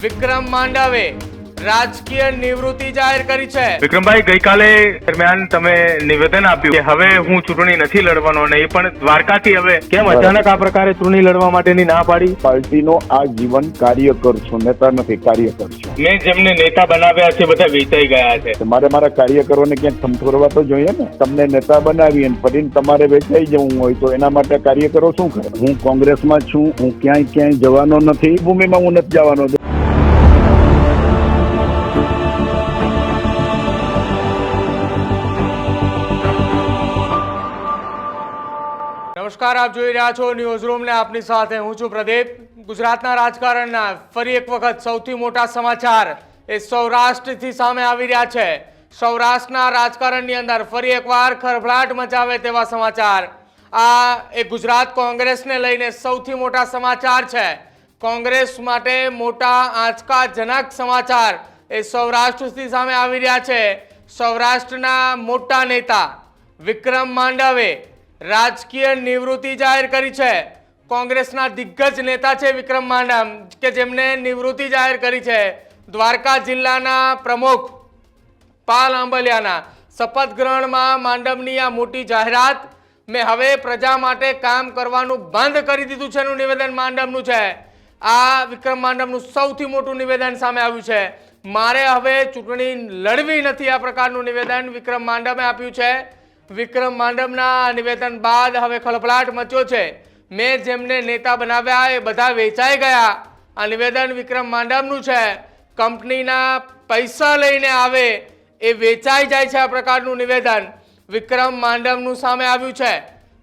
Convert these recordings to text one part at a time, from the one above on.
વિક્રમ માંડવે રાજકીય નિવૃત્તિ જાહેર કરી છે। વિક્રમભાઈ, ગઈકાલે દરમિયાન તમે નિવેદન આપ્યું કે હવે હું ચૂંટણી નથી લડવાનો, અને એ પણ દ્વારકાથી। હવે કેમ અચાનક આ પ્રકારે ચૂંટણી લડવા માટેની ના પાડી? પાર્ટીનો આ જીવન કાર્યકર છું, નેતા નથી, કાર્યકર છું। મેં જેમને નેતા બનાવ્યા છે બધા વેચાઈ ગયા છે। મારે મારા કાર્યકરોને ક્યાંક સંતોરવા તો જોઈએ ને। તમને નેતા બનાવી અને ફરીને તમારે વેચાઈ જવું હોય તો એના માટે કાર્યકરો શું કરે? હું કોંગ્રેસમાં છું, હું ક્યાંય જવાનો નથી, ભૂમિમાં હું નથી જવાનો। નમસ્કાર, આપ જોઈ રહ્યા છો ન્યૂઝ રૂમ ને આપની સાથે હું છું પ્રદીપ। ગુજરાતના રાજકારણના ફરી એક વખત સૌથી મોટા સમાચાર એ સૌરાષ્ટ્રથી સામે આવી રહ્યા છે। સૌરાષ્ટ્રના રાજકારણની અંદર ફરી એકવાર ખળભળાટ મચાવે તેવા સમાચાર। આ એ ગુજરાત કોંગ્રેસને લઈને સૌથી મોટા સમાચાર છે। કોંગ્રેસ માટે મોટા આંચકાજનક સમાચાર એ સૌરાષ્ટ્રથી સામે આવી રહ્યા છે। સૌરાષ્ટ્રના મોટા નેતા વિક્રમ માંડવે રાજકીય નિવૃત્તિ જાહેર કરી છે। કોંગ્રેસના દિગ્ગજ નેતા છે વિક્રમ માંડવ, કે જેમને નિવૃત્તિ જાહેર કરી છે। દ્વારકા જિલ્લાના પ્રમુખ પાલ આંબલિયાના શપથ ગ્રહણમાં માંડવની આ મોટી જાહેરાત, મેં હવે પ્રજા માટે કામ કરવાનું બંધ કરી દીધું છે નું નિવેદન માંડવનું છે। આ વિક્રમ માંડવનું સૌથી મોટું નિવેદન સામે આવ્યું છે। મારે હવે ચૂંટણી લડવી નથી, આ પ્રકારનું નિવેદન વિક્રમ માંડવે આપ્યું છે। વિક્રમ માંડવના નિવેદન બાદ હવે ખળભળાટ મચ્યો છે। મેં જેમને નેતા બનાવ્યા એ બધા વેચાઈ ગયા, આ નિવેદન વિક્રમ માંડવનું છે। કંપનીના પૈસા લઈને આવે એ વેચાઈ જાય છે, આ પ્રકારનું નિવેદન વિક્રમ માંડવનું સામે આવ્યું છે।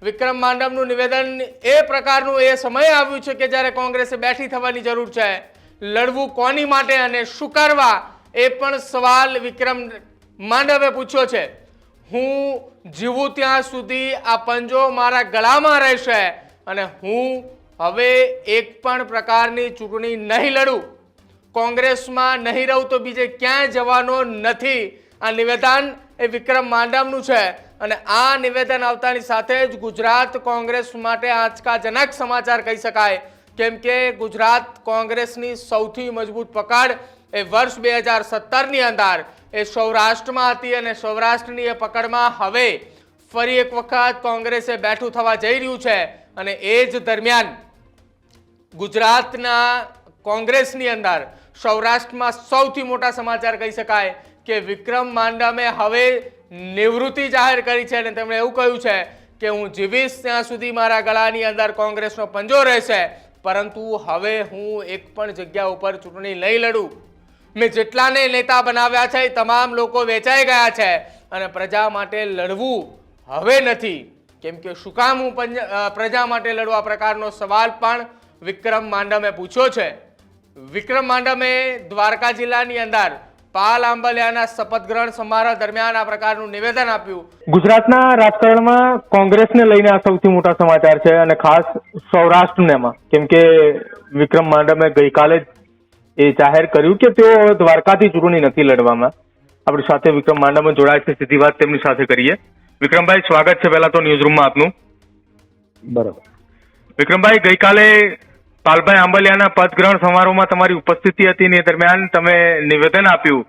વિક્રમ માંડવનું નિવેદન એ પ્રકારનું એ સમયે આવ્યું છે કે જ્યારે કોંગ્રેસે બેઠી થવાની જરૂર છે। લડવું કોની માટે અને શું કરવા, એ પણ સવાલ વિક્રમ માંડવે પૂછ્યો છે। હું જીવું ત્યાં સુધી આ પંજો મારા ગળામાં રહેશે અને હું હવે એક પણ પ્રકારની ચૂંટણી નહીં લડું, કોંગ્રેસમાં નહીં રહું તો બીજે ક્યાંય જવાનો નથી, આ નિવેદન એ વિક્રમ માંડવનું છે। અને આ નિવેદન આવતાની સાથે જ ગુજરાત કોંગ્રેસ માટે આંચકાજનક સમાચાર કહી શકાય, કેમ કે ગુજરાત કોંગ્રેસની સૌથી મજબૂત પકડ એ વર્ષ 2017ની અંદર એ સૌરાષ્ટ્રમાં હતી, અને સૌરાષ્ટ્રની એ પકડમાં હવે ફરી એક વખત કોંગ્રેસે બેઠું થવા જઈ રહ્યું છે। અને એ જ દરમિયાન ગુજરાતના કોંગ્રેસની અંદર સૌરાષ્ટ્રમાં સૌથી મોટા સમાચાર કહી શકાય કે વિક્રમ માંડવે હવે નિવૃત્તિ જાહેર કરી છે, અને તેમણે એવું કહ્યું છે કે હું જીવીશ ત્યાં સુધી મારા ગળાની અંદર કોંગ્રેસનો પંજો રહેશે, પરંતુ હવે હું એક પણ જગ્યા ઉપર ચૂંટણી નહીં લડું। મેં જેટલાને નેતા બનાવ્યા છે એ તમામ લોકો વેચાઈ ગયા છે અને પ્રજા માટે લડવું હવે નથી, કેમ કે શું કામ હું પ્રજા માટે લડવા પ્રકારનો સવાલ પણ વિક્રમ માંડવે પૂછ્યો છે। વિક્રમ માંડવે દ્વારકા જિલ્લાની અંદર પાલ આંબલિયાના શપથ ગ્રહણ સમારોહ દરમિયાન આ પ્રકારનું નિવેદન આપ્યું। ગુજરાતના રાજકારણમાં કોંગ્રેસને લઈને આ સૌથી મોટા સમાચાર છે, અને ખાસ સૌરાષ્ટ્રમાં, કેમ કે વિક્રમ માંડવે ગઈકાલે એ જાહેર કર્યું કે તેઓ દ્વારકાથી ચૂંટણી નથી લડવામાં। આપણી સાથે વિક્રમ માંડવ જોડાય છે, સીધી વાત તેમની સાથે કરીએ। વિક્રમભાઈ, સ્વાગત છે પહેલા તો ન્યૂઝ રૂમમાં આપનું। બરાબર વિક્રમભાઈ, ગઈકાલે પાલભાઈ આંબલિયાના પદગ્રહણ સમારોહમાં તમારી ઉપસ્થિતિ હતી, ને દરમિયાન તમે નિવેદન આપ્યું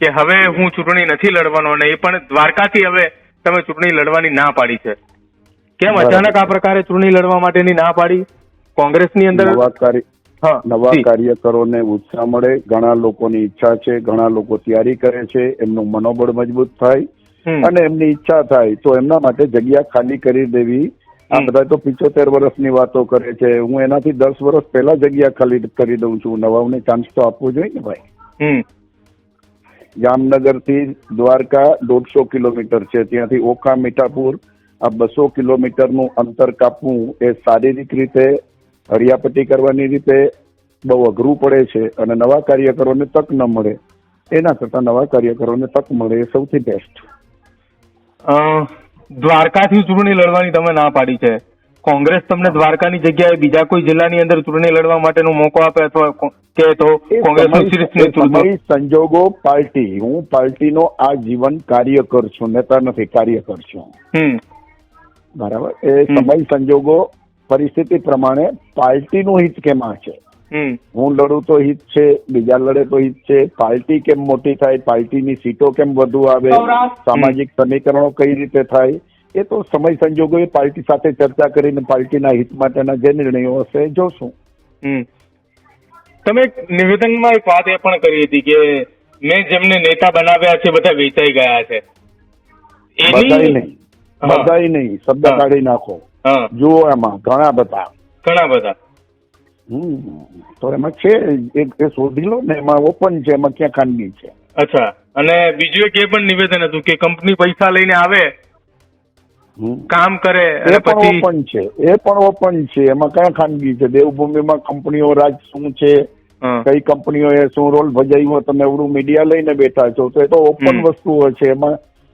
કે હવે હું ચૂંટણી નથી લડવાનો, અને એ પણ દ્વારકાથી હવે તમે ચૂંટણી લડવાની ના પાડી છે। કેમ અચાનક આ પ્રકારે ચૂંટણી લડવા માટેની ના પાડી? કોંગ્રેસની અંદર નવા કાર્યકરોને ઉત્સાહ મળે, ઘણા લોકોની ઈચ્છા છે, ઘણા લોકો તૈયારી કરે છે, એમનું મનોબળ મજબૂત થાય અને એમની ઈચ્છા થાય તો એમના માટે જગ્યા ખાલી કરી દેવી। આ બધા તો 75 વર્ષની વાતો કરે છે, હું એનાથી 10 વર્ષ પહેલા જગ્યા ખાલી કરી દઉં છું। નવાઓને ચાન્સ તો આપવો જોઈએ ને ભાઈ। જામનગર થી દ્વારકા 150 કિલોમીટર છે, ત્યાંથી ઓખા મીઠાપુર આ 200 કિલોમીટરનું અંતર કાપવું એ શારીરિક રીતે હરિયાપટ્ટી કરવાની રીતે બહુ અઘરું પડે છે, અને નવા કાર્યકરોને તક ન મળે એના કરતા નવા કાર્યકરોને તક મળે એ સૌથી બેસ્ટ। દ્વારકાથી ચૂંટણી લડવાની તમે ના પાડી છે, કોંગ્રેસ તમને દ્વારકાની જગ્યાએ બીજા કોઈ જિલ્લાની અંદર ચૂંટણી લડવા માટેનો મોકો આપે અથવા કે તો કોંગ્રેસ સંજોગો પાર્ટી, હું પાર્ટીનો આ જીવન કાર્યકર છું, નેતા નથી, કાર્યકર છું। બરાબર, એ સમય સંજોગો પરિસ્થિતિ પ્રમાણે પાર્ટીનું હિત કેમાં છે હું લડું તો હિત છે, બીજા લડે તો હિત છે. પાર્ટી કેમ મોટી થાય, પાર્ટીની સીટો કેમ વધુ આવે, સામાજિક સમીકરણો કઈ રીતે થાય, એ તો સમય સંજોગોએ પાર્ટી સાથે ચર્ચા કરીને પાર્ટીના હિત માટેના જે નિર્ણયો હશે એ જોશું. તમે નિવેદનમાં એક વાત એ પણ કરી હતી કે મેં જેમને નેતા બનાવ્યા છે બધા વેચાઈ ગયા છે. બધાય નહીં શબ્દ કાઢી નાખો. જુઓ એમાં ઘણા બધા તો એમાં છે એક શોધી લો ને, એમાં ઓપન છે, એમાં ક્યાં ખાનગી છે. અચ્છા. અને બીજું એક એ પણ નિવેદન હતું કે કંપની પૈસા લઈને આવે, કામ કરે, એ પણ ઓપન છે, એમાં ક્યાં ખાનગી છે. દેવભૂમિમાં કંપનીઓ રાજ શું છે, કઈ કંપનીઓએ શું રોલ ભજાવ્યો, તમે એવડું મીડિયા લઈને બેઠા છો તો એ તો ઓપન વસ્તુઓ છે.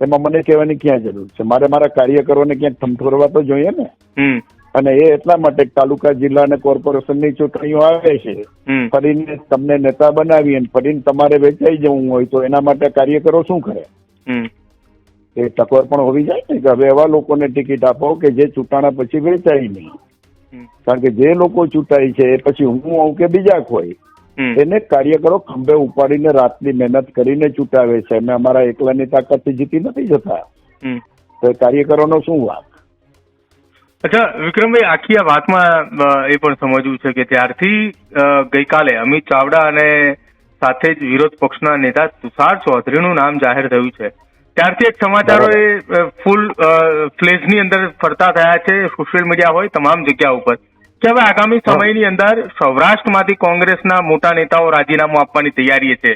એમાં મને કહેવાની ક્યાં જરૂર છે? મારે મારા કાર્યકરોને ક્યાંક થમથોરવા તો જોઈએ ને. અને એ એટલા માટે તાલુકા, જિલ્લા અને કોર્પોરેશનની ચૂંટણીઓ આવે છે, ફરીને તમને નેતા બનાવી અને ફરીને તમારે વેચાઈ જવું હોય તો એના માટે કાર્યકરો શું કરે? એ ટકોર પણ હોવી જાય ને કે હવે એવા લોકોને ટિકિટ આપો કે જે ચૂંટાણા પછી વેચાય નહીં. કારણ કે જે લોકો ચૂંટાય છે એ પછી હું હોઉં કે બીજા કોઈ, એને કાર્યકરો ખંભે ઉપાડીને રાતની મહેનત કરીને ચૂંટાવે છે. અમે અમારા એકલાની તાકાતથી જીતી નથી જતા. તો કાર્યકરોનો શું વાંક? અચ્છા વિક્રમભાઈ, આખી આ વાતમાં એ પણ સમજવું છે કે ત્યારથી ગઈકાલે અમિત ચાવડા અને સાથે જ વિરોધ પક્ષના નેતા તુષાર ચૌધરીનું નામ જાહેર થયું છે, ત્યારથી એક સમાચારો એ ફૂલ ફ્લેજની અંદર ફરતા થયા છે સોશિયલ મીડિયા હોય તમામ જગ્યા ઉપર કે હવે આગામી સમયની અંદર સૌરાષ્ટ્રમાંથી કોંગ્રેસના મોટા નેતાઓ રાજીનામું આપવાની તૈયારી છે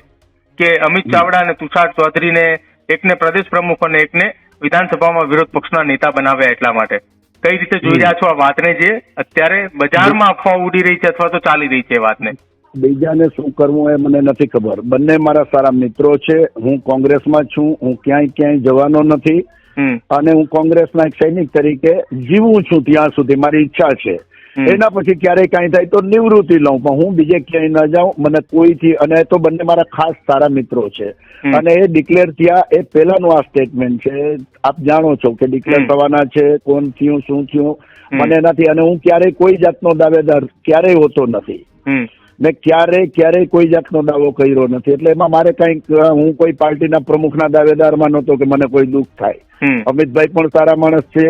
કે અમિત ચાવડા અને તુષાર ચૌધરીને એકને પ્રદેશ પ્રમુખ અને એકને વિધાનસભામાં વિરોધ પક્ષના નેતા બનાવ્યા. એટલા માટે કઈ રીતે જોઈ રહ્યા છો આ વાતને જે અત્યારે બજારમાં અફવા ઉડી રહી છે અથવા તો ચાલી રહી છે એ વાતને? બીજાને શું કરવું એ મને નથી ખબર. બંને મારા સારા મિત્રો છે. હું કોંગ્રેસમાં છું, હું ક્યાંય જવાનો નથી અને હું કોંગ્રેસના એક સૈનિક તરીકે જીવું છું ત્યાં સુધી મારી ઈચ્છા છે. એના પછી ક્યારેય કાંઈ થાય તો નિવૃત્તિ લઉં, પણ હું બીજે ક્યાંય ન જાઉં મને કોઈથી. અને તો બંને મારા ખાસ સારા મિત્રો છે અને એ ડિક્લેર થયા એ પહેલાનું આ સ્ટેટમેન્ટ છે. આપ જાણો છો કે ડિક્લેર થવાના છે, કોણ થયું શું થયું મને નથી. અને હું ક્યારેય કોઈ જાતનો દાવેદાર ક્યારેય હોતો નથી. મેં ક્યારેય કોઈ જાતનો દાવો કર્યો નથી. એટલે એમાં મારે કંઈક, હું કોઈ પાર્ટીના પ્રમુખના દાવેદારમાં નહોતો કે મને કોઈ દુઃખ થાય. અમિતભાઈ પણ સારા માણસ છે,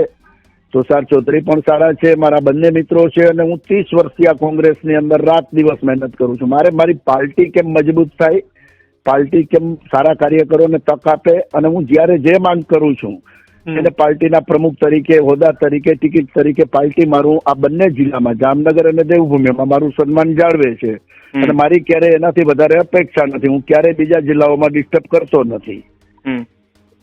તુષાર ચૌધરી પણ સારા છે, મારા બંને મિત્રો છે. અને હું 30 વર્ષથી આ કોંગ્રેસની અંદર રાત દિવસ મહેનત કરું છું. મારે મારી પાર્ટી કેમ મજબૂત થાય, પાર્ટી કેમ સારા કાર્યકરોને તક આપે, અને હું જ્યારે જે માંગ કરું છું એને પાર્ટીના પ્રમુખ તરીકે, હોદ્દા તરીકે, ટિકિટ તરીકે પાર્ટી મારું આ બંને જિલ્લામાં જામનગર અને દેવભૂમિમાં મારું સન્માન જાળવે છે. અને મારી ક્યારેય એનાથી વધારે અપેક્ષા નથી. હું ક્યારેય બીજા જિલ્લાઓમાં ડિસ્ટર્બ કરતો નથી.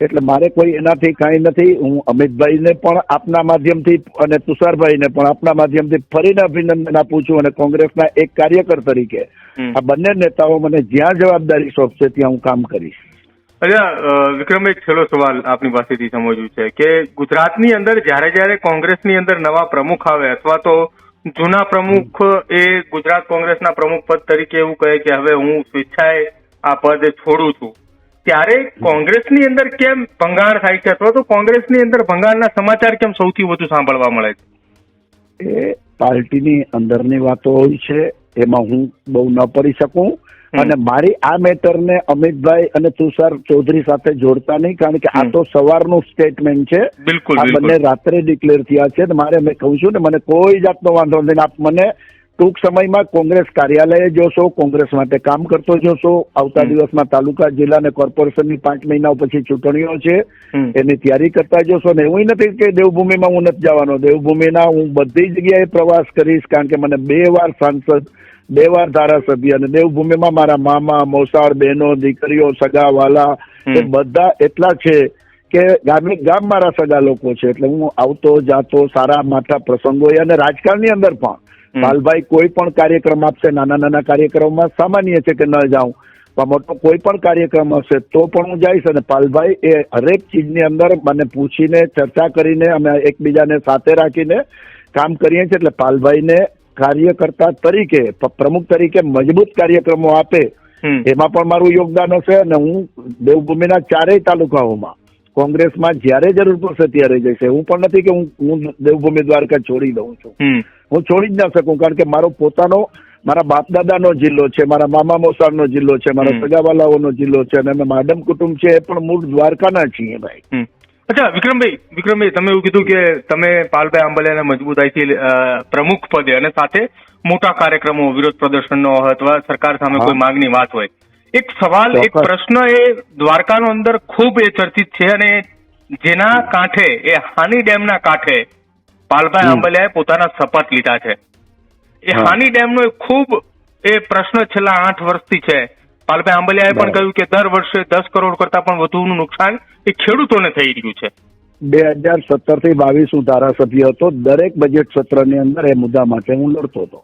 એટલે મારે કોઈ એનાથી કાંઈ નથી. હું અમિતભાઈને પણ આપના માધ્યમથી અને તુષારભાઈને પણ આપના માધ્યમથી ફરીને અભિનંદન આપું છું. અને કોંગ્રેસના એક કાર્યકર તરીકે આ બંને નેતાઓ મને જ્યાં જવાબદારી સોંપશે ત્યાં હું કામ કરીશ. અચ્છા વિક્રમ, એક છેલ્લો સવાલ આપની પાસેથી સમજવું છે કે ગુજરાતની અંદર જ્યારે કોંગ્રેસની અંદર નવા પ્રમુખ આવે અથવા તો જૂના પ્રમુખ એ ગુજરાત કોંગ્રેસના પ્રમુખ પદ તરીકે એવું કહે કે હવે હું સ્વેચ્છાએ આ પદ છોડું છું, ત્યારે કોંગ્રેસની અંદર કેમ ભંગાણ થાય છે અથવા તો કોંગ્રેસની અંદર ભંગાણના સમાચાર કેમ સૌથી વધુ સાંભળવા મળે છે? એ પાર્ટીની અંદરની વાતો હોય છે, એમાં હું બહુ ન પડી શકું. અને મારી આ મેટરને અમિતભાઈ અને તુષાર ચૌધરી સાથે જોડતા નહીં, કારણ કે આ તો સવારનું સ્ટેટમેન્ટ છે. બિલકુલ, આ બંને રાત્રે ડિક્લેર થયા છે. મારે, મેં કહું છું ને, મને કોઈ જાતનો વાંધો નથી. આપ મને ટૂંક સમયમાં કોંગ્રેસ કાર્યાલયે જોશો, કોંગ્રેસ માટે કામ કરતો જોશો. આવતા દિવસમાં તાલુકા, જિલ્લા અને કોર્પોરેશનની 5 મહિના પછી ચૂંટણીઓ છે, એની તૈયારી કરતા જોશો. ને એવું નથી કે દેવભૂમિમાં હું નથી જવાનો. દેવભૂમિના હું બધી જગ્યાએ પ્રવાસ કરીશ, કારણ કે મને 2 વાર સાંસદ, 2 વાર ધારાસભ્ય, અને દેવભૂમિમાં મારા મામા, મોસાળ, બહેનો, દીકરીઓ, સગા વાલા એ બધા એટલા છે કે ગામ મારા સગા લોકો છે. એટલે હું આવતો જાતો સારા માઠા પ્રસંગોએ. અને રાજકારણની અંદર પણ પાલભાઈ કોઈ પણ કાર્યક્રમ આપશે, નાના કાર્યક્રમમાં સામાન્ય છે કે ન જાઉં, પણ મોટો કોઈ પણ કાર્યક્રમ હશે તો પણ હું જઈશ. અને પાલભાઈ એ હરેક ચીજની અંદર મને પૂછીને, ચર્ચા કરીને, અમે એકબીજાને સાથે રાખીને કામ કરીએ છીએ. એટલે પાલભાઈને કાર્યકર્તા તરીકે, પ્રમુખ તરીકે મજબૂત કાર્યક્રમો આપે એમાં પણ મારું યોગદાન હશે. અને હું દેવભૂમિના 4 તાલુકાઓમાં કોંગ્રેસમાં જ્યારે જરૂર પડશે ત્યારે જઈશ. હું પણ નથી કે હું દેવભૂમિ દ્વારકા છોડી દઉં છું. હું છોડી જ ના શકું, કારણ કે મારો પોતાનો મારા બાપ દાદાનો જિલ્લો છે, મારા મામા મોસાળનો જિલ્લો છે, મારા સગાવાલાઓનો જિલ્લો છે, અને અમે માડમ કુટુંબ છે એ પણ મૂળ દ્વારકાના છીએ ભાઈ. અચ્છા વિક્રમભાઈ તમે એવું કીધું કે તમે પાલભાઈ આંબલિયાને મજબૂતાઈથી પ્રમુખ પદે અને સાથે મોટા કાર્યક્રમો વિરોધ પ્રદર્શનનો અથવા સરકાર સામે કોઈ માંગની વાત હોય, એક સવાલ એક પ્રશ્ન એ દ્વારકાનો અંદર ખૂબ એ ચર્ચિત છે અને જેના કાંઠે એ હાની ડેમના કાંઠે પાલભાઈ આંબલિયાએ પોતાના શપથ લીધા છે. એ હાની ડેમનો ખૂબ એ પ્રશ્ન છેલ્લા 8 વર્ષથી છે. પાલભાઈ આંબલિયાએ પણ કહ્યું કે દર વર્ષે 10 કરોડ કરતા પણ વધુનું નુકસાન એ ખેડૂતોને થઈ રહ્યું છે. 2017 થી 22 હું ધારાસભ્ય હતો. દરેક બજેટ સત્રની અંદર એ મુદ્દા માટે હું લડતો હતો.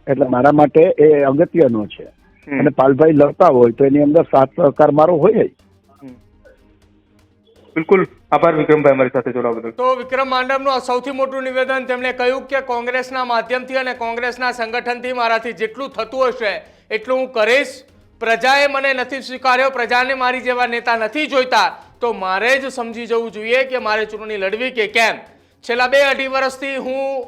એટલે મારા માટે એ અગત્યનો છે અને પાલભાઈ લડતા હોય તો એની અંદર સાથ સહકાર મારો હોય. બિલકુલ આભાર વિક્રમભાઈ અમારી સાથે જોડાવા બદલ. તો વિક્રમ માંડમનું આ સૌથી મોટું નિવેદન. તેમણે કહ્યું કે કોંગ્રેસના માધ્યમથી અને કોંગ્રેસના સંગઠનથી મારાથી જેટલું થતું હશે એટલું હું કરીશ. પ્રજાએ મને નથી સ્વીકાર્યો, પ્રજાને મારી જેવા નેતા નથી જોઈતા, તો મારે જ સમજી જવું જોઈએ કે મારે ચૂંટણી લડવી કે કેમ. છેલ્લા 2-2.5 વર્ષથી હું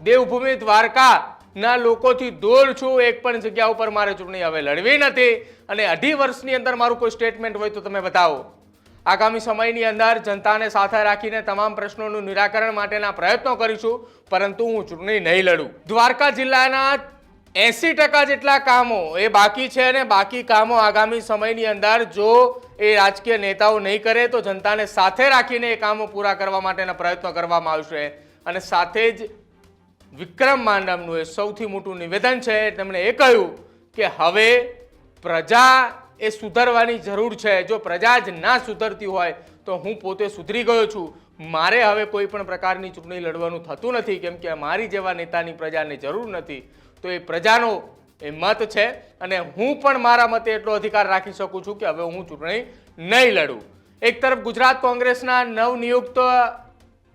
દેવભૂમિ દ્વારકાના લોકોથી દૂર છું. એક પણ જગ્યા ઉપર મારે ચૂંટણી હવે લડવી નથી અને 2.5 વર્ષની અંદર મારું કોઈ સ્ટેટમેન્ટ હોય તો તમે બતાવો. આગામી સમયની અંદર જનતાને સાથે રાખીને તમામ પ્રશ્નોનું નિરાકરણ માટેના પ્રયત્નો કરીશું, પરંતુ હું ચૂંટણી નહીં લડું. દ્વારકા જિલ્લાના 80% જેટલા કામો એ બાકી છે અને બાકી કામો આગામી સમયની અંદર જો એ રાજકીય નેતાઓ નહીં કરે તો જનતાને સાથે રાખીને એ કામો પૂરા કરવા માટેના પ્રયત્નો કરવામાં આવશે. અને સાથે જ વિક્રમ માંડમનું એ સૌથી મોટું નિવેદન છે. તેમણે એ કહ્યું કે હવે પ્રજા એ સુધરવાની જરૂર છે. જો પ્રજા જ ના સુધરતી હોય તો હું પોતે સુધરી ગયો છું. મારે હવે કોઈ પણ પ્રકારની ચૂંટણી લડવાનું થતું નથી, કેમ કે મારી જેવા નેતાની પ્રજાને જરૂર નથી. તો એ પ્રજાનો એ મત છે અને હું પણ મારા મતે એટલો અધિકાર રાખી શકું છું કે હવે હું ચૂંટણી નહીં લડું. એક તરફ ગુજરાત કોંગ્રેસના નવનિયુક્ત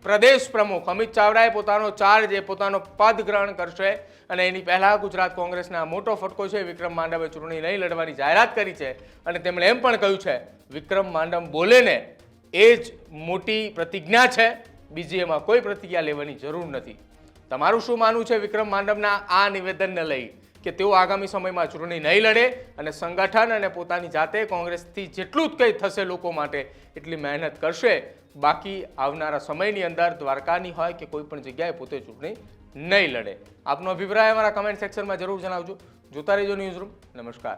પ્રદેશ પ્રમુખ અમિત ચાવડાએ પોતાનો ચાર્જ પોતાનો પદ ગ્રહણ કરશે અને એની પહેલા ગુજરાત કોંગ્રેસના મોટો ફટકો છે. વિક્રમ માંડમે ચૂંટણી નહીં લડવાની જાહેરાત કરી છે અને તેમણે એમ પણ કહ્યું છે વિક્રમ માંડમ બોલે ને એ જ મોટી પ્રતિજ્ઞા છે, બીજી એમાં કોઈ પ્રતિજ્ઞા લેવાની જરૂર નથી. તમારું શું માનવું છે વિક્રમ માંડમના આ નિવેદનને લઈ કે તેઓ આગામી સમયમાં ચૂંટણી નહીં લડે અને સંગઠન અને પોતાની જાતે કોંગ્રેસથી જેટલું જ કંઈ થશે લોકો માટે એટલી મહેનત કરશે, બાકી આવનારા સમયની અંદર દ્વારકાની હોય કે કોઈ પણ જગ્યાએ પોતે ચૂંટણી નહીં લડે? આપનો અભિપ્રાય અમારા કમેન્ટ સેક્શનમાં જરૂર જણાવજો. જોતા રહેજો ન્યૂઝ રૂમ. નમસ્કાર.